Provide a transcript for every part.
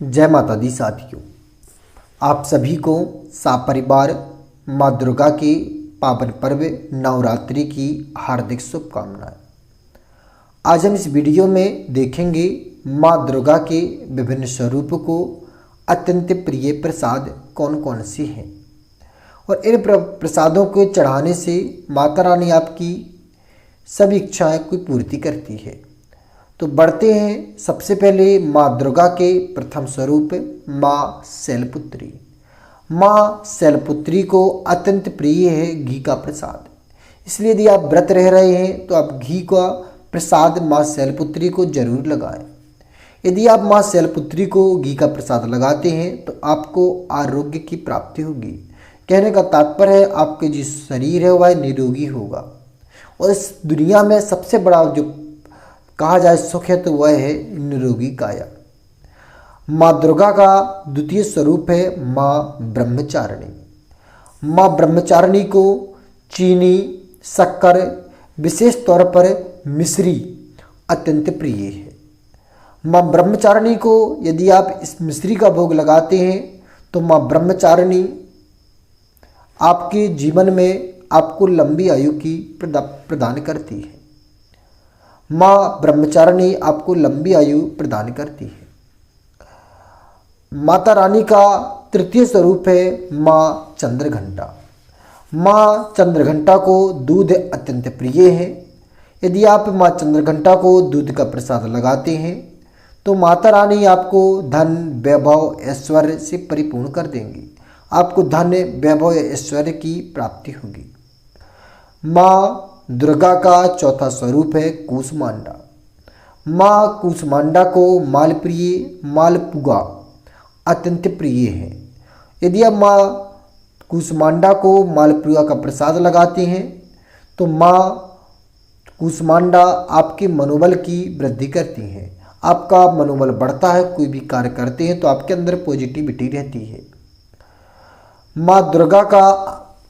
जय माता दी साथियों, आप सभी को सपरिवार माँ दुर्गा के पावन पर्व नवरात्रि की हार्दिक शुभकामनाएं। आज हम इस वीडियो में देखेंगे माँ दुर्गा के विभिन्न स्वरूपों को अत्यंत प्रिय प्रसाद कौन कौन से हैं और इन प्रसादों को चढ़ाने से माता रानी आपकी सभी इच्छाएं की पूर्ति करती है। तो बढ़ते हैं। सबसे पहले माँ दुर्गा के प्रथम स्वरूप माँ शैलपुत्री। माँ शैलपुत्री को अत्यंत प्रिय है घी का प्रसाद, इसलिए यदि आप व्रत रह रहे हैं तो आप घी का प्रसाद माँ शैलपुत्री को जरूर लगाएं। यदि आप माँ शैलपुत्री को घी का प्रसाद लगाते हैं तो आपको आरोग्य की प्राप्ति होगी। कहने का तात्पर्य है आपके जो शरीर है वह निरोगी होगा और इस दुनिया में सबसे बड़ा जो कहा जाए सुख है तो वह है निरोगी काया। माँ दुर्गा का द्वितीय स्वरूप है माँ ब्रह्मचारिणी। माँ ब्रह्मचारिणी को चीनी, शक्कर, विशेष तौर पर मिश्री अत्यंत प्रिय है। माँ ब्रह्मचारिणी को यदि आप इस मिश्री का भोग लगाते हैं तो माँ ब्रह्मचारिणी आपके जीवन में आपको लंबी आयु की प्रदान करती है। माँ ब्रह्मचारिणी आपको लंबी आयु प्रदान करती है। माता रानी का तृतीय स्वरूप है माँ चंद्रघंटा। माँ चंद्रघंटा को दूध अत्यंत प्रिय है। यदि आप माँ चंद्रघंटा को दूध का प्रसाद लगाते हैं तो माता रानी आपको धन, वैभव, ऐश्वर्य से परिपूर्ण कर देंगी। आपको धन, वैभव, ऐश्वर्य की प्राप्ति होगी। माँ दुर्गा का चौथा स्वरूप है कूष्मांडा। माँ कूष्मांडा को मालप्रिय, मालपुआ अत्यंत प्रिय है। यदि आप माँ कूष्मांडा को मालपुआ का प्रसाद लगाते हैं तो माँ कूष्मांडा आपके मनोबल की वृद्धि करती हैं। आपका मनोबल बढ़ता है। कोई भी कार्य करते हैं तो आपके अंदर पॉजिटिविटी रहती है। माँ दुर्गा का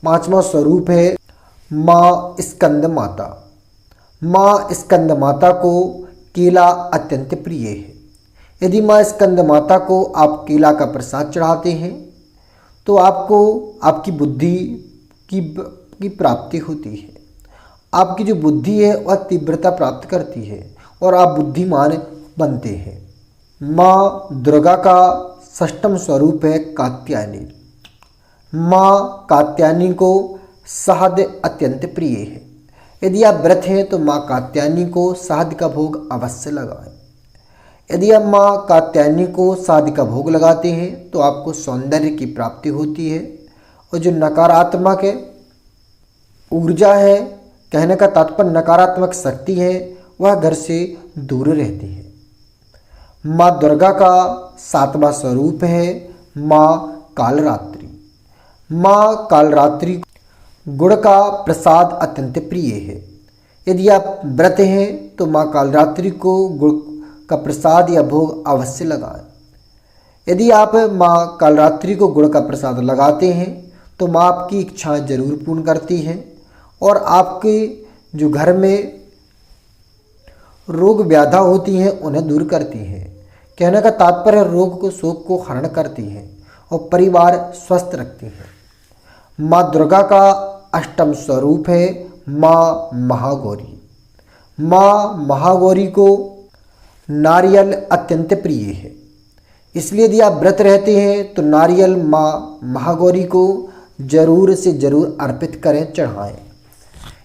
पांचवा स्वरूप है माँ स्कंद माता। माँ स्कंद माता को केला अत्यंत प्रिय है। यदि माँ स्कंद माता को आप केला का प्रसाद चढ़ाते हैं तो आपको आपकी बुद्धि की प्राप्ति होती है। आपकी जो बुद्धि है वह तीव्रता प्राप्त करती है और आप बुद्धिमान बनते हैं। माँ दुर्गा का षष्ठम स्वरूप है कात्यायनी। माँ कात्यायनी को शहद अत्यंत प्रिय है। यदि आप व्रत हैं तो माँ कात्यायनी को शहद का भोग अवश्य लगाएं। यदि आप माँ कात्यायनी को शहद का भोग लगाते हैं तो आपको सौंदर्य की प्राप्ति होती है और जो नकारात्मक ऊर्जा है, कहने का तात्पर्य नकारात्मक शक्ति है, वह घर से दूर रहती है। माँ दुर्गा का सातवां स्वरूप है माँ कालरात्रि। माँ कालरात्रि गुड़ का प्रसाद अत्यंत प्रिय है। यदि आप व्रत हैं तो माँ कालरात्रि को गुड़ का प्रसाद या भोग अवश्य लगाएं। यदि आप माँ कालरात्रि को गुड़ का प्रसाद लगाते हैं तो माँ आपकी इच्छाएं जरूर पूर्ण करती हैं और आपके जो घर में रोग व्याधा होती हैं उन्हें दूर करती हैं। कहने का तात्पर्य रोग को, शोक को हरण करती हैं और परिवार स्वस्थ रखती हैं। माँ दुर्गा का अष्टम स्वरूप है माँ महागौरी। माँ महागौरी को नारियल अत्यंत प्रिय है, इसलिए यदि आप व्रत रहते हैं तो नारियल माँ महागौरी को जरूर से जरूर अर्पित करें, चढ़ाएं।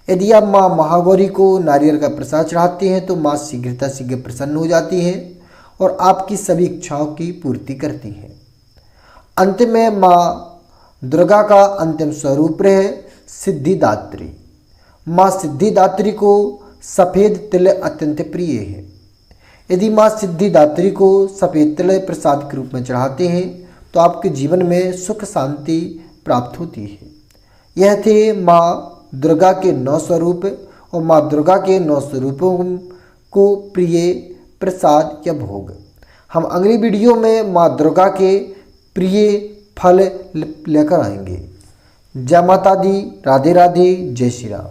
यदि आप माँ महागौरी को नारियल का प्रसाद चढ़ाते हैं तो माँ शीघ्र प्रसन्न हो जाती हैं और आपकी सभी इच्छाओं की पूर्ति करती हैं। अंत में माँ दुर्गा का अंतिम स्वरूप है सिद्धिदात्री। माँ सिद्धिदात्री को सफ़ेद तिल अत्यंत प्रिय है। यदि माँ सिद्धिदात्री को सफ़ेद तिल प्रसाद के रूप में चढ़ाते हैं तो आपके जीवन में सुख शांति प्राप्त होती है। यह थे माँ दुर्गा के 9 स्वरूप और माँ दुर्गा के 9 स्वरूपों को प्रिय प्रसाद या भोग। हम अगली वीडियो में माँ दुर्गा के प्रिय फल लेकर आएंगे। जय माता दी, राधे राधे, जय श्री राम।